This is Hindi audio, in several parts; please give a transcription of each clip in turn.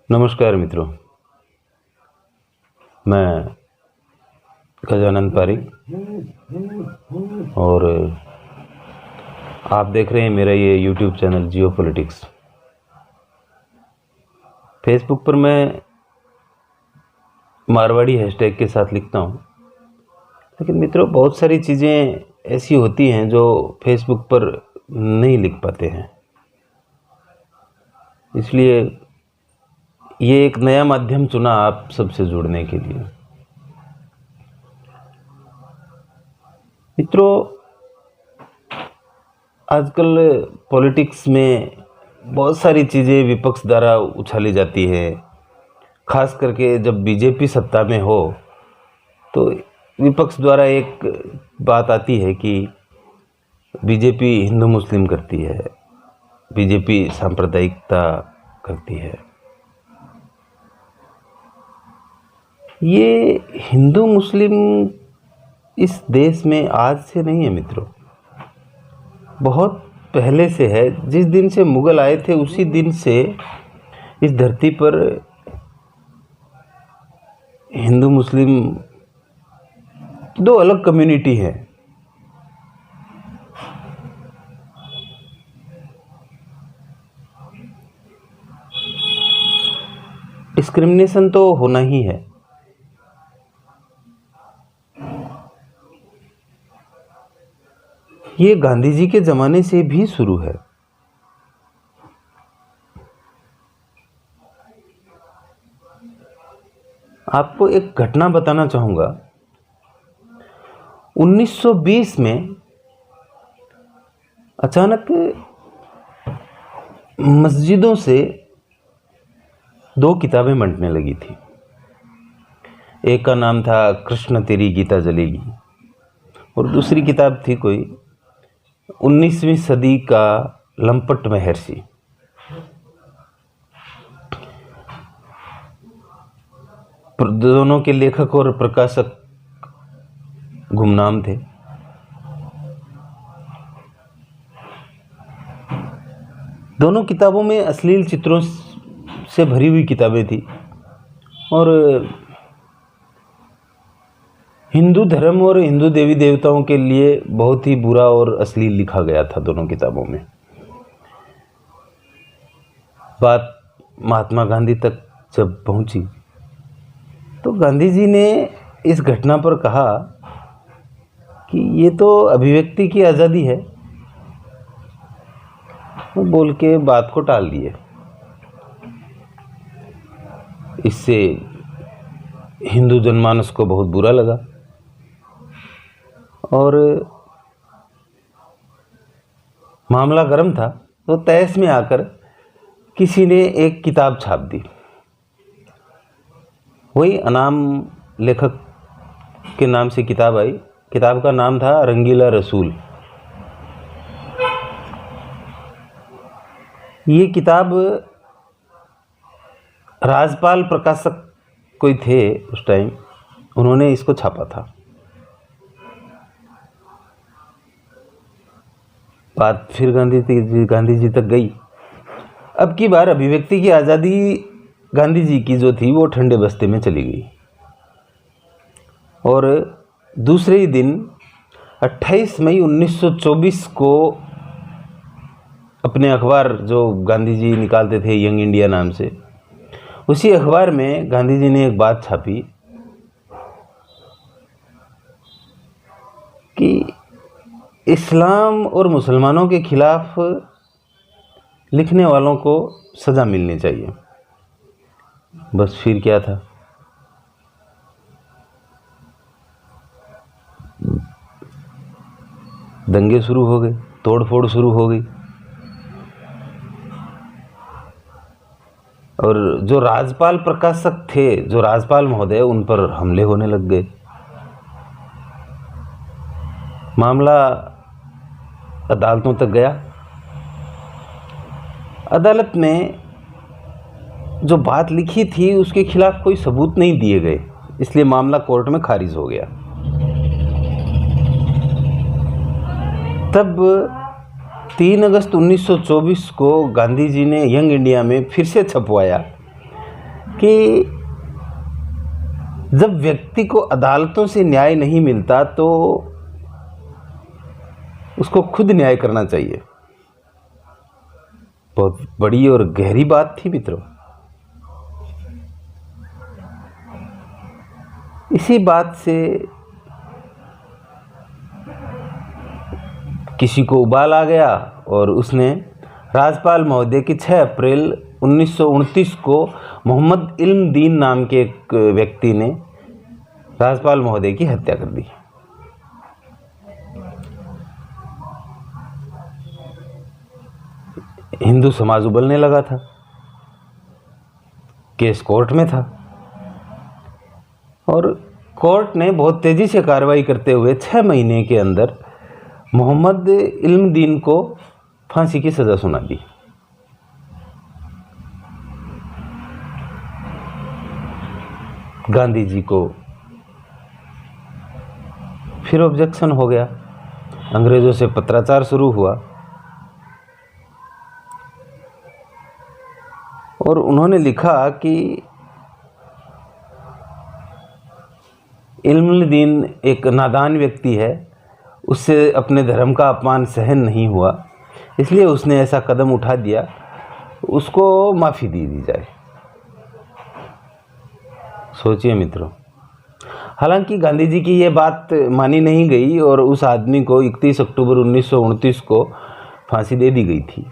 नमस्कार मित्रों, मैं गजानन पारिक और आप देख रहे हैं मेरा ये YouTube चैनल जियो पॉलिटिक्स। फेसबुक पर मैं मारवाड़ी हैशटैग के साथ लिखता हूँ, लेकिन मित्रों बहुत सारी चीज़ें ऐसी होती हैं जो फेसबुक पर नहीं लिख पाते हैं। इसलिए ये एक नया माध्यम चुना आप सबसे जुड़ने के लिए। मित्रों, आजकल पॉलिटिक्स में बहुत सारी चीज़ें विपक्ष द्वारा उछाली जाती है। खास करके जब बीजेपी सत्ता में हो तो विपक्ष द्वारा एक बात आती है कि बीजेपी हिंदू मुस्लिम करती है, बीजेपी सांप्रदायिकता करती है। ये हिंदू मुस्लिम इस देश में आज से नहीं है मित्रों, बहुत पहले से है। जिस दिन से मुगल आए थे उसी दिन से इस धरती पर हिंदू मुस्लिम दो अलग कम्युनिटी है। डिस्क्रिमिनेशन तो होना ही है। ये गांधी जी के ज़माने से भी शुरू है। आपको एक घटना बताना चाहूँगा। 1920 में अचानक मस्जिदों से दो किताबें बंटने लगी थी। एक का नाम था कृष्ण तेरी गीता जलेगी और दूसरी किताब थी कोई 19वीं सदी का लंपट महर्षि। दोनों के लेखक और प्रकाशक गुमनाम थे। दोनों किताबों में अश्लील चित्रों से भरी हुई किताबें थी और हिंदू धर्म और हिंदू देवी देवताओं के लिए बहुत ही बुरा और अश्लील लिखा गया था दोनों किताबों में। बात महात्मा गांधी तक जब पहुंची तो गांधी जी ने इस घटना पर कहा कि ये तो अभिव्यक्ति की आज़ादी है, वो बोल के बात को टाल दिए। इससे हिंदू जनमानस को बहुत बुरा लगा और मामला गर्म था। तो तहस में आकर किसी ने एक किताब छाप दी। वही अनाम लेखक के नाम से किताब आई। किताब का नाम था रंगीला रसूल। ये किताब राजपाल प्रकाशक कोई थे उस टाइम, उन्होंने इसको छापा था। बात फिर गांधी जी तक गई। अब की बार अभिव्यक्ति की आज़ादी गांधी जी की जो थी वो ठंडे बस्ते में चली गई और दूसरे ही दिन 28 मई 1924 को अपने अखबार जो गांधी जी निकालते थे यंग इंडिया नाम से, उसी अखबार में गांधी जी ने एक बात छापी कि इस्लाम और मुसलमानों के खिलाफ लिखने वालों को सज़ा मिलनी चाहिए। बस फिर क्या था, दंगे शुरू हो गए, तोड़फोड़ शुरू हो गई और जो राजपाल प्रकाशक थे, जो राजपाल महोदय, उन पर हमले होने लग गए। मामला अदालतों तक गया। अदालत में जो बात लिखी थी उसके खिलाफ कोई सबूत नहीं दिए गए, इसलिए मामला कोर्ट में खारिज हो गया। तब 3 अगस्त 1924 को गांधी जी ने यंग इंडिया में फिर से छपवाया कि जब व्यक्ति को अदालतों से न्याय नहीं मिलता तो उसको खुद न्याय करना चाहिए। बहुत बड़ी और गहरी बात थी मित्रों। इसी बात से किसी को उबाल आ गया और उसने राजपाल महोदय की 6 अप्रैल 1929 को मोहम्मद इल्म दीन नाम के एक व्यक्ति ने राजपाल महोदय की हत्या कर दी। हिंदू समाज उबलने लगा था, केस कोर्ट में था और कोर्ट ने बहुत तेजी से कार्रवाई करते हुए 6 महीने के अंदर मोहम्मद इल्म दीन को फांसी की सजा सुना दी। गांधी जी को फिर ऑब्जेक्शन हो गया, अंग्रेजों से पत्राचार शुरू हुआ और उन्होंने लिखा कि इल्म दीन एक नादान व्यक्ति है, उससे अपने धर्म का अपमान सहन नहीं हुआ, इसलिए उसने ऐसा कदम उठा दिया, उसको माफ़ी दे दी जाए। सोचिए मित्रों, हालांकि गांधी जी की ये बात मानी नहीं गई और उस आदमी को 31 अक्टूबर 1929 को फांसी दे दी गई थी।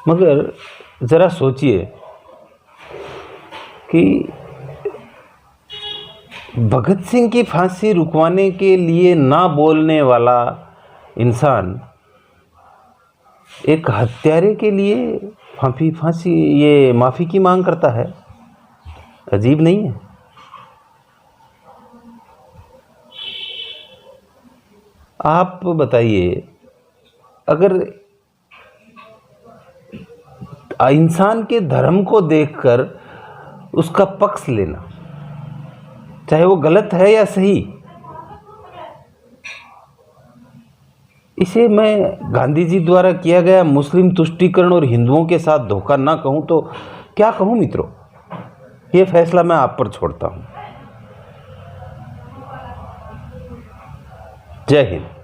मगर ज़रा सोचिए कि भगत सिंह की फांसी रुकवाने के लिए ना बोलने वाला इंसान एक हत्यारे के लिए माफ़ी की मांग करता है। अजीब नहीं है? आप बताइए, अगर इंसान के धर्म को देखकर उसका पक्ष लेना, चाहे वो गलत है या सही, इसे मैं गांधी जी द्वारा किया गया मुस्लिम तुष्टीकरण और हिंदुओं के साथ धोखा ना कहूं तो क्या कहूं मित्रों? ये फैसला मैं आप पर छोड़ता हूं। जय हिंद।